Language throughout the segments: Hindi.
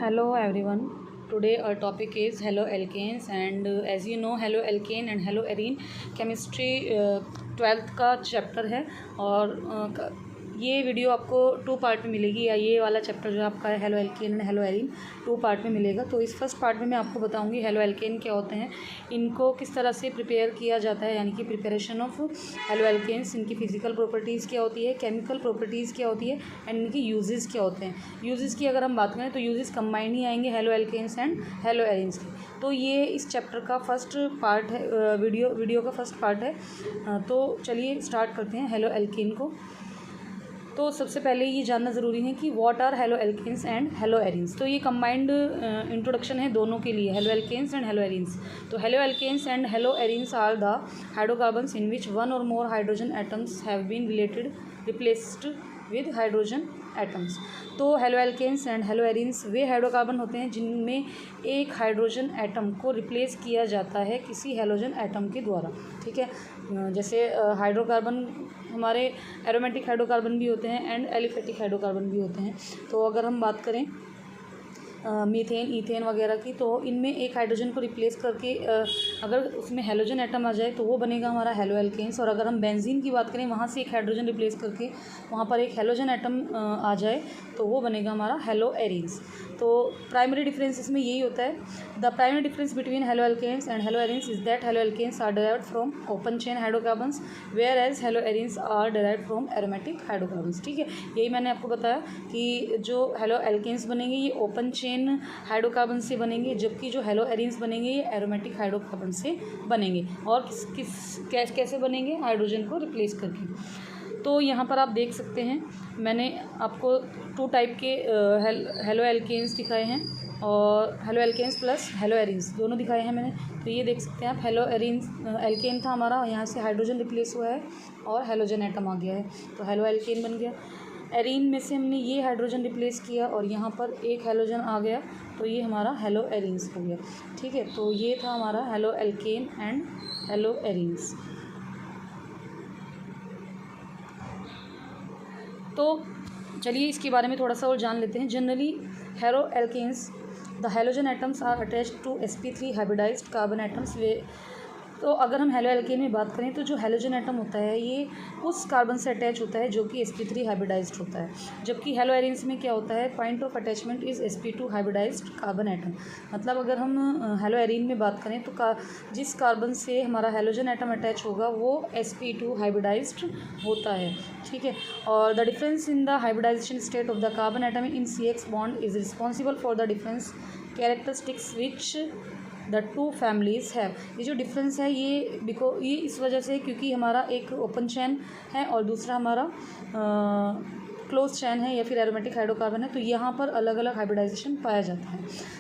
Hello everyone. Today our topic is haloalkanes and as you know haloalkane and haloarine chemistry 12th का चैप्टर है और ये वीडियो आपको 2 पार्ट में मिलेगी या ये वाला चैप्टर जो आपका है हेलोएल्केन एंड हेलोएरिन 2 पार्ट में मिलेगा। तो इस फर्स्ट पार्ट में मैं आपको बताऊंगी हेलोएल्केन क्या होते हैं, इनको किस तरह से प्रिपेयर किया जाता है, यानी कि प्रिपरेशन ऑफ हेलोएल्केन्स, इनकी फिजिकल प्रॉपर्टीज़ क्या होती है, केमिकल प्रॉपर्टीज़ क्या होती है एंड इनकी यूजेस क्या होते हैं। यूजेस की अगर हम बात करें तो यूजेस कंबाइंड ही आएंगे हेलोएल्केन्स एंड हेलोएरिन्स के। तो ये इस चैप्टर का फर्स्ट पार्ट है, वीडियो का फर्स्ट पार्ट है। तो चलिए स्टार्ट करते हैं हेलोएल्केन को। तो सबसे पहले ये जानना ज़रूरी है कि what are haloalkanes and haloarenes. तो ये कंबाइंड इंट्रोडक्शन है दोनों के लिए, हेलोएल्केन्स एंड हेलोएरिन्स। तो haloalkanes and haloarenes are the hydrocarbons in which one or more hydrogen atoms have been replaced with hydrogen atoms. तो हेलोएल्केन्स एंड हेलोएरिन्स वे हाइड्रोकार्बन होते हैं जिनमें एक हाइड्रोजन एटम को रिप्लेस किया जाता है किसी हेलोजन एटम के द्वारा। ठीक है, जैसे हाइड्रोकार्बन हमारे एरोमेटिक हाइड्रोकार्बन भी होते हैं एंड एलिफेटिक हाइड्रोकार्बन भी होते हैं। तो अगर हम बात करें मीथेन, ईथेन वगैरह की, तो इनमें एक हाइड्रोजन को रिप्लेस करके अगर उसमें हेलोजन एटम आ जाए तो वो बनेगा हमारा हेलोएल्केन्स। और अगर हम बेंजीन की बात करें, वहाँ से एक हाइड्रोजन रिप्लेस करके वहाँ पर एक हेलोजन एटम आ जाए तो वो बनेगा हमारा हेलोएरिन्स। तो प्राइमरी डिफरेंस इसमें यही होता है। The primary difference between haloalkanes and haloarenes is that haloalkanes are derived from open chain hydrocarbons whereas haloarenes are derived from aromatic hydrocarbons. ठीक है, यही मैंने आपको बताया कि जो हेलोएल्केन्स बनेंगे ये ओपन चेन हाइड्रोकार्बन से बनेंगे, जबकि जो हेलोएरिन्स बनेंगे ये एरोमेटिक हाइड्रोकार्बन से बनेंगे। और कैसे बनेंगे, हाइड्रोजन को रिप्लेस करके। तो यहाँ पर आप देख सकते हैं मैंने आपको 2 टाइप के हेलोएल्केन्स दिखाए हैं और हेलोएल्केन्स प्लस हेलोएरिन्स दोनों दिखाए हैं मैंने। तो ये देख सकते हैं आप, हेलोएरिन्स एल्केन था हमारा, यहाँ से हाइड्रोजन रिप्लेस हुआ है और हेलोजन एटम आ गया है तो हेलोएल्केन बन गया। एरीन में से हमने ये हाइड्रोजन रिप्लेस किया और यहाँ पर एक हेलोजन आ गया तो ये हमारा हेलोएरिन्स हो गया। ठीक है, तो ये था हमारा हेलोएल्केन एंड हेलोएरिन्स। तो चलिए इसके बारे में थोड़ा सा और जान लेते हैं। Generally haloalkanes the halogen atoms are attached to sp3 hybridized carbon atoms. वे तो अगर हम हेलोएल्केन में बात करें तो जो हेलोजन एटम होता है ये उस कार्बन से अटैच होता है जो कि sp3 हाइब्रिडाइज्ड होता है, जबकि हेलोएरिन्स में क्या होता है, point of attachment is sp2 hybridised carbon atom. मतलब अगर हम हेलोएरिन में बात करें तो जिस कार्बन से हमारा हेलोजन एटम अटैच होगा वो sp2 हाइब्रिडाइज्ड होता है। ठीक है, और the difference in the hybridisation state of the carbon atom in CX bond is responsible for the difference characteristics which the 2 families है। ये जो डिफरेंस है ये इस वजह से क्योंकि हमारा एक ओपन चैन है और दूसरा हमारा क्लोज चैन है या फिर एरोमेटिक हाइड्रोकार्बन है, तो यहाँ पर अलग अलग हाइब्रिडाइजेशन पाया जाता है।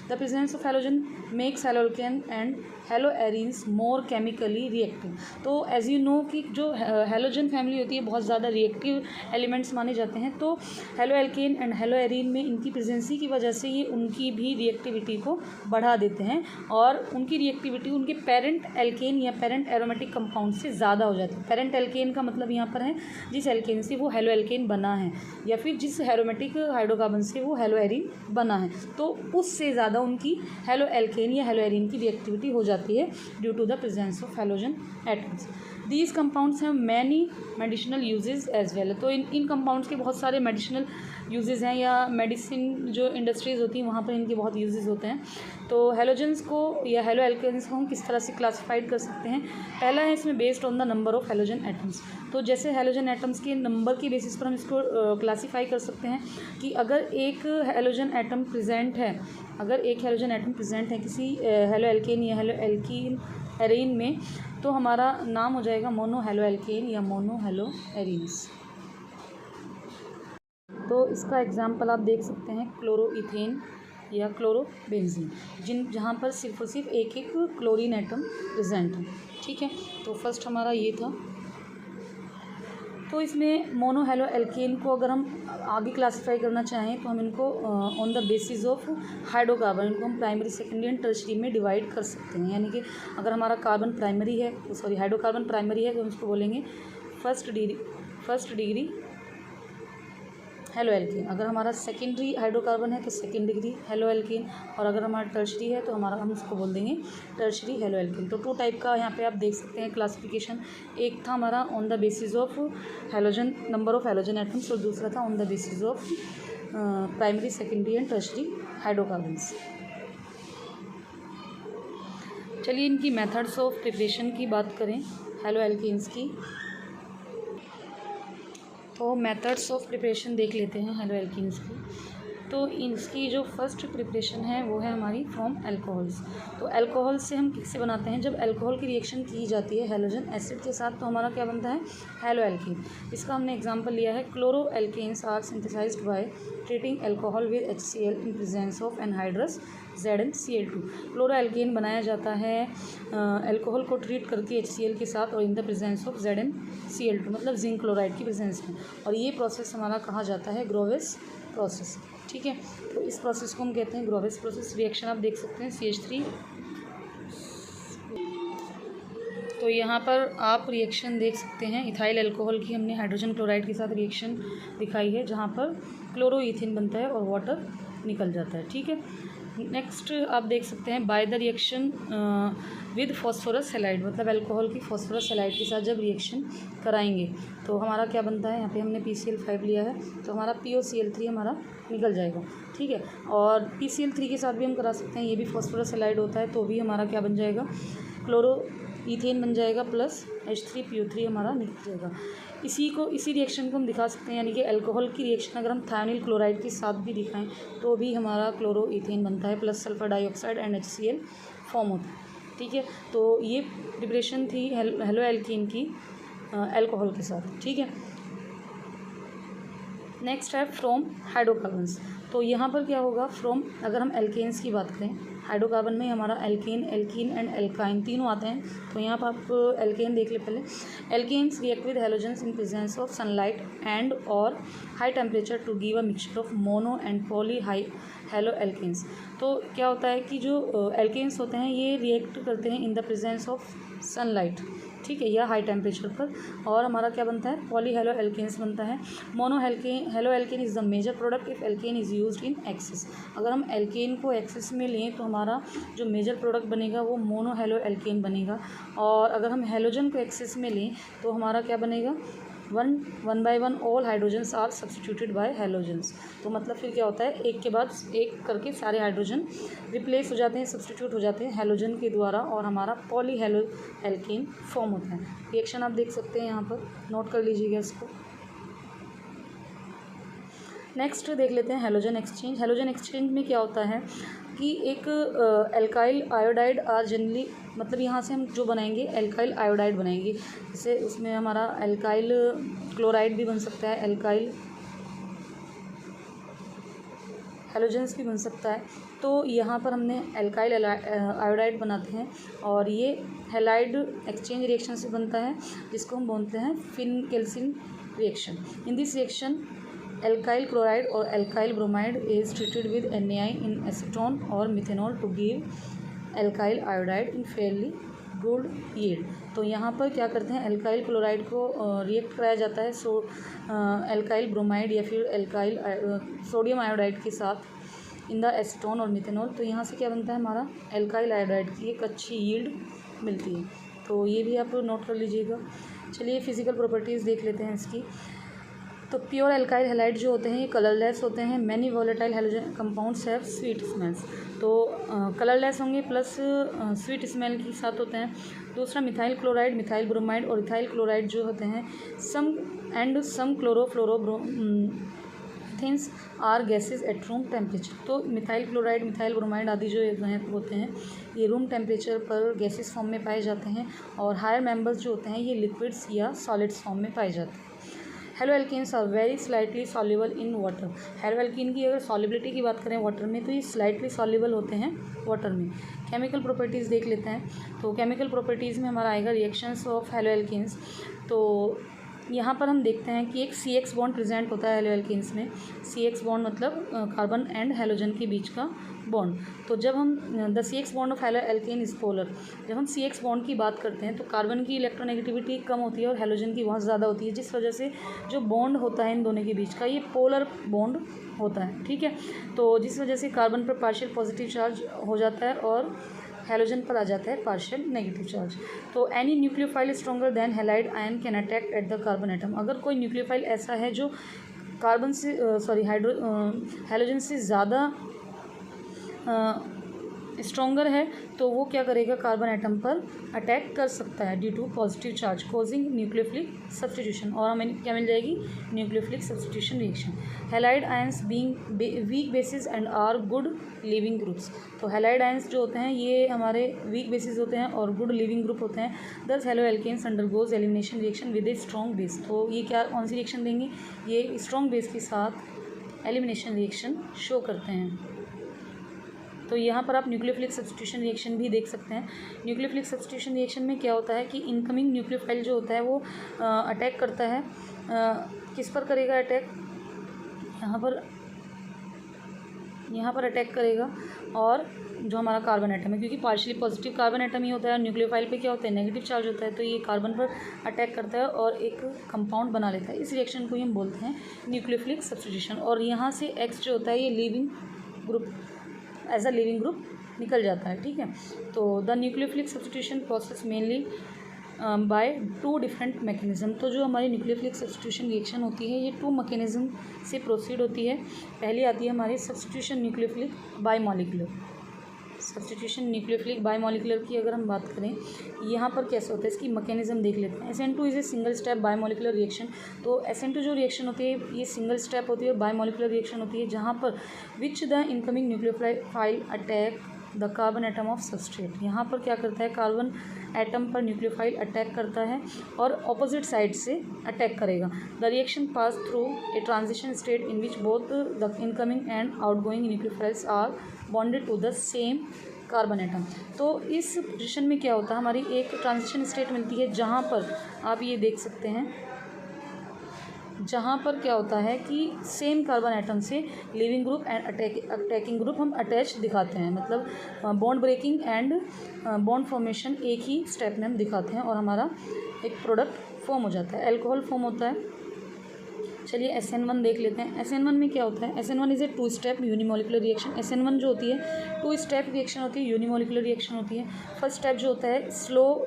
The presence of halogen makes haloalkane and हेलोएरिन्स more chemically reactive. तो एज यू नो कि जो हेलोजन फैमिली होती है बहुत ज़्यादा रिएक्टिव एलिमेंट्स माने जाते हैं, तो हेलोएल्केन एंड हेलोएरिन में इनकी प्रेजेंसी की वजह से ये उनकी भी रिएक्टिविटी को बढ़ा देते हैं और उनकी रिएक्टिविटी उनके पेरेंट एल्केन या पेरेंट एरोमेटिक कंपाउंड से ज़्यादा हो जाती है। पेरेंट एल्केन का मतलब यहाँ पर है जिस एल्केन से वो हेलोएल्केन बना है या फिर जिस एरोमेटिक हाइड्रोकार्बन से वो हेलोएरिन बना है, तो उससे ज़्यादा उनकी हेलोएल्केन या हेलोएरिन की रिएक्टिविटी हो जाती है due to the presence of halogen atoms. These compounds have many medicinal uses as well. तो इन कंपाउंड्स के बहुत सारे मेडिसिनल यूजेज हैं या मेडिसिन जो इंडस्ट्रीज़ होती हैं वहाँ पर इनके बहुत यूजेस होते हैं। तो हेलोजन्स को या हेलोएल्केन्स को हम किस तरह से क्लासीफाइड कर सकते हैं, पहला है इसमें based on the number of halogen atoms. तो जैसे हेलोजन एटम्स के नंबर की बेसिस पर हम इसको क्लासीफाई कर सकते हैं कि अगर एक हेलोजन एटम प्रेजेंट है किसी हेलोएल्केन या हेलोएल्कीन में, तो हमारा नाम हो जाएगा मोनो हेलोएल्केन या मोनो हेलोएरिन्स। तो इसका एग्जाम्पल आप देख सकते हैं क्लोरोइथेन या क्लोरोबेंजीन, जहाँ पर सिर्फ और सिर्फ एक क्लोरीन एटम प्रेजेंट है। ठीक है, तो फर्स्ट हमारा ये था। तो इसमें मोनो हेलोएल्केन को अगर हम आगे क्लासीफाई करना चाहें तो हम इनको on the basis of hydrocarbon, इनको हम प्राइमरी, सेकेंडरी एंड टर्शरी में डिवाइड कर सकते हैं। यानी कि अगर हमारा कार्बन प्राइमरी है, हाइड्रोकार्बन प्राइमरी है, तो हम इसको बोलेंगे फर्स्ट डिग्री हेलो एल्केन। अगर हमारा सेकेंडरी हाइड्रोकार्बन है तो सेकेंड डिग्री हेलो एल्केन, और अगर हमारा टर्शरी है तो हम उसको बोल देंगे टर्शरी हेलो एल्केन। तो 2 टाइप का यहाँ पे आप देख सकते हैं क्लासिफिकेशन। एक था हमारा on the basis of halogen, number of halogen atoms, और दूसरा था on the basis of primary, secondary and tertiary hydrocarbons. चलिए इनकी मेथड्स ऑफ प्रिपरेशन की बात करें हेलो एल्केन्स की, तो मेथड्स ऑफ प्रिपरेशन देख लेते हैं हेलो एल्केन्स की। तो इसकी जो फर्स्ट प्रिपरेशन है वो है हमारी फ्रॉम अल्कोहल्स। तो अल्कोहल से हम किससे बनाते हैं, जब अल्कोहल की रिएक्शन की जाती है हेलोजन एसिड के साथ तो हमारा क्या बनता है, हेलो एल्केन। इसका हमने एग्जांपल लिया है, chloroalkanes are synthesised by treating alcohol with HCl in presence of anhydrous ZnCl2। Chloroalkane बनाया जाता है अल्कोहल को ट्रीट करके HCl के साथ और in the presence of ZnCl2, मतलब जिंक क्लोराइड की प्रेजेंस में। और ये प्रोसेस हमारा कहा जाता है ग्रोवेस प्रोसेस। ठीक है, तो इस प्रोसेस को हम कहते हैं ग्रोवेस प्रोसेस। रिएक्शन आप देख सकते हैं CH3। तो यहाँ पर आप रिएक्शन देख सकते हैं, इथाइल अल्कोहल की हमने हाइड्रोजन क्लोराइड के साथ रिएक्शन दिखाई है, जहाँ पर क्लोरोईथेन बनता है और वाटर निकल जाता है। ठीक है, नेक्स्ट आप देख सकते हैं by the reaction with phosphorus halide, मतलब अल्कोहल की फॉस्फोरस हैलाइड के साथ जब रिएक्शन कराएंगे तो हमारा क्या बनता है, यहाँ पे हमने PCl5 लिया है तो हमारा POCl3 हमारा निकल जाएगा। ठीक है, और PCl3 के साथ भी हम करा सकते हैं, ये भी फॉस्फोरस हैलाइड होता है, तो भी हमारा क्या बन जाएगा, क्लोरो ईथेन बन जाएगा प्लस H3PO3 हमारा निकल जाएगा। इसी रिएक्शन को हम दिखा सकते हैं, यानी कि अल्कोहल की रिएक्शन अगर हम थायोनिल क्लोराइड के साथ भी दिखाएं तो भी हमारा क्लोरो ईथेन बनता है plus sulphur dioxide and HCl form होता है। ठीक है, तो ये प्रिपरेशन थी हेलो एल्कीन की अल्कोहल के साथ। ठीक है, नेक्स्ट है फ्रॉम हाइड्रोकार्बन्स। तो यहाँ पर क्या होगा, फ्रॉम अगर हम एल्केन्स की बात करें, हाइड्रोकार्बन में हमारा एल्केन, एल्कीन एंड एल्काइन तीनों आते हैं। तो यहाँ पर आप एल्केन देख ले पहले। Alkanes react with halogens in presence of sunlight and और high temperature to give a mixture of mono and poly high halo alkanes. तो क्या होता है कि जो एल्केन्स होते हैं ये रिएक्ट करते हैं in the presence of sunlight, ठीक है, या हाई टेम्परेचर पर, और हमारा क्या बनता है, पॉली हेलो एल्केन्स बनता है। Monohaloalkane is the major product if alkane is used in excess. अगर हम एल्केन को एक्सेस में लें तो हमारा जो मेजर प्रोडक्ट बनेगा वो मोनो हेलो एल्केन बनेगा, और अगर हम हेलोजन को एक्सेस में लें तो हमारा क्या बनेगा, one by one all hydrogens are substituted by halogens. तो मतलब फिर क्या होता है, एक के बाद एक करके सारे हाइड्रोजन रिप्लेस हो जाते हैं, सब्सटीट्यूट हो जाते हैं हेलोजन के द्वारा, और हमारा पॉली हेलो एल्केन फॉर्म होता है। रिएक्शन आप देख सकते हैं, यहाँ पर नोट कर लीजिएगा इसको। नेक्स्ट देख लेते हैं हेलोजन एक्सचेंज। हेलोजन एक्सचेंज में क्या होता है कि एक एल्काइल आयोडाइड आर जनरली, मतलब यहाँ से हम जो बनाएंगे एल्काइल आयोडाइड बनाएंगे, जैसे उसमें हमारा एल्काइल क्लोराइड भी बन सकता है, एल्काइल हेलोजेंस भी बन सकता है। तो यहाँ पर हमने एल्काइल आयोडाइड बनाते हैं, और ये हैलाइड एक्सचेंज रिएक्शन से बनता है, जिसको हम बोलते हैं Finkelstein reaction. In this reaction alkyl chloride और alkyl bromide is treated with NaI in acetone और methanol to give alkyl iodide in fairly good yield. तो यहाँ पर क्या करते हैं, एल्काइल क्लोराइड को रिएक्ट कराया जाता है एल्काइल ब्रोमाइड या फिर एल्काइल सोडियम आयोडाइड के साथ इन द एसीटोन और मिथेनॉल। तो यहाँ से क्या बनता है, हमारा एल्काइल आयोडाइड की एक अच्छी यील्ड मिलती है। तो ये भी आप नोट कर लीजिएगा। चलिए फिजिकल प्रॉपर्टीज़ देख लेते हैं इसकी। तो प्योर एल्काइल हैलाइड जो होते हैं ये कलरलेस होते हैं। Many volatile halogen compounds have sweet smells. तो कलरलेस होंगे प्लस स्वीट स्मेल के साथ होते हैं। दूसरा मिथाइल क्लोराइड, मिथाइल ब्रोमाइड और इथाइल क्लोराइड जो होते हैं some chlorofluorobromomethanes are gases at room temperature. तो मिथाइल क्लोराइड, मिथाइल ब्रोमाइड आदि जो होते हैं ये रूम टेम्परेचर पर गैसेज फॉर्म में पाए जाते हैं, और हायर मेंबर्स जो होते हैं ये लिक्विड्स या सॉलिड्स फॉर्म में पाए जाते हैं। Haloalkanes are very slightly soluble in water. Haloalkane की अगर सॉल्युबिलिटी की बात करें वाटर में तो ये स्लाइटली सॉल्युबल होते हैं वाटर में। केमिकल प्रॉपर्टीज़ देख लेते हैं। तो केमिकल प्रॉपर्टीज़ में हमारा आएगा रिएक्शंस ऑफ हेलो एल्केन्स। तो यहाँ पर हम देखते हैं कि एक CX बॉन्ड प्रेजेंट होता है हेलो एल्केन्स में। CX बॉन्ड मतलब कार्बन एंड हेलोजन के बीच का बॉन्ड। तो जब हम the CX bond of halo alkane is polar, जब हम CX बॉन्ड की बात करते हैं तो कार्बन की इलेक्ट्रोनेगेटिविटी कम होती है और हेलोजन की बहुत ज़्यादा होती है, जिस वजह से जो बॉन्ड होता है इन दोनों के बीच का ये पोलर बॉन्ड होता है। ठीक है, तो जिस वजह से कार्बन पर पार्शियल पॉजिटिव चार्ज हो जाता है और हेलोजन पर आ जाता है पार्शियल नेगेटिव चार्ज। तो any nucleophile stronger than halide ion can attack at the carbon atom. अगर कोई न्यूक्लियोफाइल ऐसा है जो कार्बन से हेलोजन से ज़्यादा स्ट्रॉन्गर है तो वो क्या करेगा, कार्बन एटम पर अटैक कर सकता है due to positive charge causing nucleophilic substitution, और हमें क्या मिल जाएगी, nucleophilic substitution reaction. Halide ions being weak bases and are good leaving groups. तो हैलाइड आयंस जो होते हैं ये हमारे वीक बेसिस होते हैं और गुड लिविंग ग्रुप होते हैं। Thus haloalkanes undergoes elimination reaction with a strong base. तो ये क्या, कौन सी रिएक्शन देंगे, ये स्ट्रॉन्ग बेस के साथ एलिमिनेशन रिएक्शन शो करते हैं। तो यहाँ पर आप न्यूक्लियोफिलिक सब्स्टिट्यूशन रिएक्शन भी देख सकते हैं। न्यूक्लियोफिलिक सब्स्टिट्यूशन रिएक्शन में क्या होता है कि इनकमिंग न्यूक्लियोफाइल जो होता है वो अटैक करता है, किस पर करेगा अटैक, यहाँ पर अटैक करेगा और जो हमारा कार्बन एटम है, क्योंकि पार्शियली पॉजिटिव कार्बन एटम ही होता है और न्यूक्लियोफाइल पे क्या होता है, नेगेटिव चार्ज होता है, तो ये कार्बन पर अटैक करता है और एक कंपाउंड बना लेता है। इस रिएक्शन को ही हम बोलते हैं न्यूक्लियोफिलिक सब्स्टिट्यूशन। और यहाँ से X जो होता है ये leaving group, as a leaving group निकल जाता है। ठीक है, तो the nucleophilic substitution process mainly by two different mechanism. तो जो हमारी न्यूक्लियोफिलिक सब्स्टिट्यूशन रिएक्शन होती है ये टू मैकेनिज्म से प्रोसीड होती है। पहली आती है हमारी substitution nucleophilic bimolecular. Substitution nucleophilic bimolecular की अगर हम बात करें, यहाँ पर कैसे होता है इसकी मैकेनिज्म देख लेते हैं। SN2 is a single step bimolecular reaction. तो SN2 जो रिएक्शन होती है ये सिंगल स्टेप होती है, बायमॉलिक्यूलर रिएक्शन होती है, जहाँ पर which the incoming nucleophile attack the carbon atom of substrate. यहाँ पर क्या करता है, कार्बन एटम पर न्यूक्लियोफाइल अटैक करता है और ऑपोजिट साइड से अटैक करेगा। The reaction pass through a transition state in which both the incoming and outgoing nucleophiles are bonded to the same carbon atom. तो इस पोजिशन में क्या होता है, हमारी एक ट्रांजिशन स्टेट मिलती है जहाँ पर आप ये देख सकते हैं, जहाँ पर क्या होता है कि सेम कार्बन एटम से leaving group and attacking group हम अटैच दिखाते हैं, मतलब bond breaking and bond formation एक ही स्टेप में हम दिखाते हैं और हमारा एक प्रोडक्ट फॉर्म हो जाता है, अल्कोहल फॉर्म होता है। चलिए SN1 देख लेते हैं। SN1 में क्या होता है, SN1 is a two step unimolecular reaction. SN1 जो होती है टू स्टेप रिएक्शन होती है, यूनिमोलिकुलर रिएक्शन होती है। फर्स्ट स्टेप जो होता है स्लो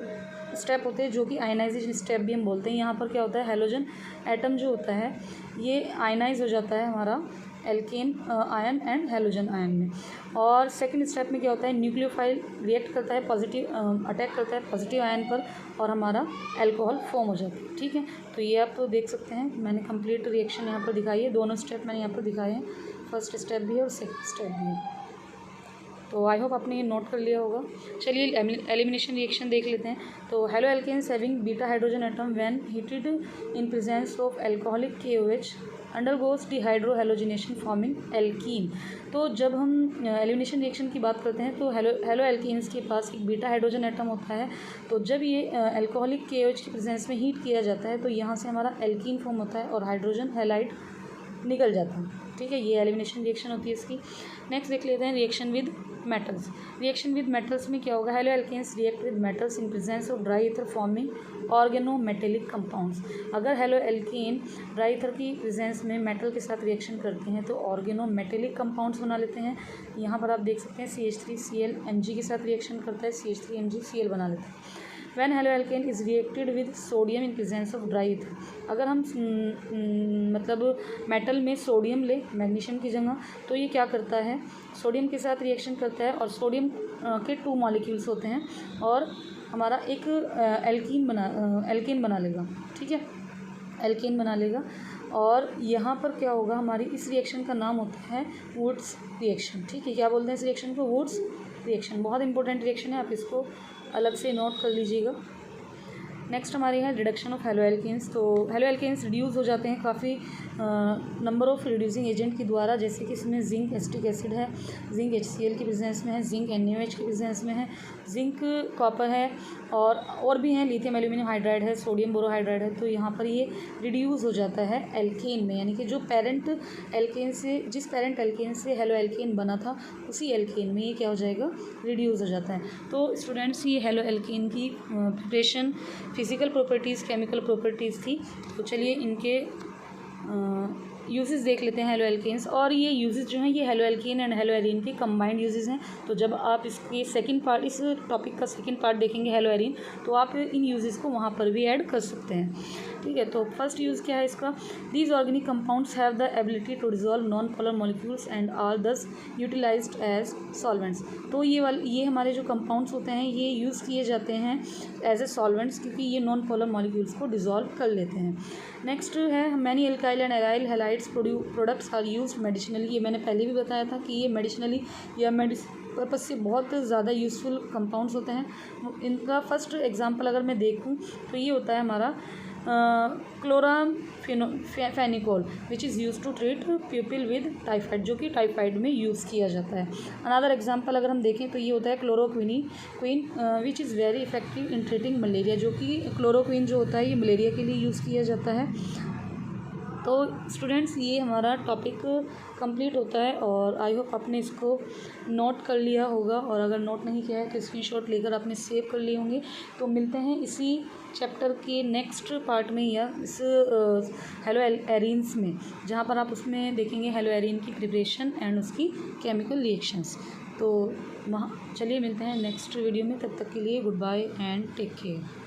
स्टेप होते हैं जो कि आयनाइजेशन स्टेप भी हम बोलते हैं। यहाँ पर क्या होता है, हेलोजन एटम जो होता है ये आयनाइज हो जाता है हमारा alkane ion and halogen ion में। और सेकंड स्टेप में क्या होता है, न्यूक्लियोफाइल रिएक्ट करता है पॉजिटिव अटैक करता है पॉजिटिव आयन पर और हमारा अल्कोहल फॉर्म हो जाता है। ठीक है, तो ये आप तो देख सकते हैं, मैंने कंप्लीट रिएक्शन यहाँ पर दिखाई है, दोनों स्टेप मैंने यहाँ पर दिखाए हैं, फर्स्ट स्टेप भी है और सेकंड स्टेप भी है। तो आई होप आपने ये नोट कर लिया होगा। चलिए एलिमिनेशन रिएक्शन देख लेते हैं। तो haloalkanes having beta hydrogen atom when heated in presence of alcoholic KOH undergoes dehydrohalogenation forming alkene. तो जब हम एलिमिनेशन रिएक्शन की बात करते हैं तो हेलो एल्केन्स के पास एक बीटा हाइड्रोजन एटम होता है। तो जब ये अल्कोहलिक KOH की प्रेजेंस में हीट किया जाता है तो यहाँ से हमारा एल्कीन फॉर्म होता है और हाइड्रोजन हैलाइड निकल जाता है। ठीक है, ये एलिमिनेशन रिएक्शन होती है इसकी। नेक्स्ट देख लेते हैं reaction with metals. Reaction with metals में क्या होगा, haloalkanes react with metals in presence of dry ether forming organometallic compounds. अगर हेलो एल्केन ड्राई ईथर की प्रेजेंस में मेटल के साथ रिएक्शन करते हैं तो ऑर्गेनोमेटेलिक कंपाउंड्स बना लेते हैं। यहाँ पर आप देख सकते हैं CH3Cl Mg के साथ रिएक्शन करता है, CH3MgCl बना लेते हैं। When halo alkane is reacted with sodium in presence of dry ether, अगर हम मतलब मेटल में सोडियम ले मैग्नीशियम की जगह तो ये क्या करता है, सोडियम के साथ रिएक्शन करता है और सोडियम के 2 मॉलिक्यूल्स होते हैं और हमारा एक एल्केन बना लेगा। ठीक है, एल्केन बना लेगा और यहाँ पर क्या होगा, हमारी इस रिएक्शन का नाम होता है वुड्स रिएक्शन। ठीक है, क्या बोलते हैं इस रिएक्शन को, वुड्स रिएक्शन। बहुत इंपॉर्टेंट रिएक्शन है, आप इसको अलग से नोट कर लीजिएगा। नेक्स्ट हमारे हैं रिडक्शन ऑफ हेलो एल्केन्स। तो हेलो एल्केन्स रिड्यूस हो जाते हैं काफ़ी नंबर ऑफ रिड्यूसिंग एजेंट के द्वारा, जैसे कि इसमें जिंक एसिटिक एसिड है, जिंक HCl की प्रेजेंस में है, जिंक NaOH की प्रेजेंस में है, जिंक कॉपर है, और भी हैं, लिथियम एल्यूमिनियम हाइड्राइड है, सोडियम बोरोहाइड्राइड है। तो यहाँ पर ये रिड्यूस हो जाता है एल्केन में, यानी कि जो पेरेंट एल्केन से, जिस पेरेंट एल्केन से हेलो एल्केन बना था उसी एल्केन में ये क्या हो जाएगा, रिड्यूस हो जाता है। तो स्टूडेंट्स ये हेलो एल्केन की preparation, physical properties, chemical properties थी। तो चलिए इनके यूजेस देख लेते हैं हेलो एल्केन्स। और ये यूजेस जो हैं ये halo alkane and hello arene के कंबाइंड यूजेस हैं। तो जब आप इसके सेकंड पार्ट, इस टॉपिक का सेकंड पार्ट देखेंगे हेलो एरीन, तो आप इन यूजेस को वहाँ पर भी ऐड कर सकते हैं। ठीक है, तो फर्स्ट यूज़ क्या है इसका, these organic compounds have the ability to dissolve non polar molecules and are thus utilized as solvents. तो ये हमारे जो कंपाउंड्स होते हैं ये यूज़ किए जाते हैं एज ए सॉल्वेंट्स, क्योंकि ये नॉन पोलर मॉलिक्यूल्स को डिजॉल्व कर लेते हैं। नेक्स्ट है many alkyl and aryl halides products are used medicinally. ये मैंने पहले भी बताया था कि ये मेडिसिनली या पर्पज से बहुत ज़्यादा यूज़फुल कंपाउंड्स होते हैं। इनका फर्स्ट एग्जांपल अगर मैं देखूं तो ये होता है हमारा chloramphenicol which is use to treat people with typhoid, जो कि टाइफाइड में यूज़ किया जाता है। अनदर एग्जांपल अगर हम देखें तो ये होता है queen which is very effective in treating malaria, जो कि क्लोरोक्विन जो होता है ये मलेरिया के लिए यूज़ किया जाता है। तो स्टूडेंट्स ये हमारा टॉपिक कंप्लीट होता है और आई होप आपने इसको नोट कर लिया होगा, और अगर नोट नहीं किया है तो स्क्रीनशॉट लेकर आपने सेव कर लिए होंगे। तो मिलते हैं इसी चैप्टर के नेक्स्ट पार्ट में या इस हेलो एरीन्स में, जहाँ पर आप उसमें देखेंगे हेलो एरीन की प्रिपरेशन एंड उसकी केमिकल रिएक्शंस। तो वहाँ चलिए मिलते हैं नेक्स्ट वीडियो में, तब तक के लिए goodbye and take care.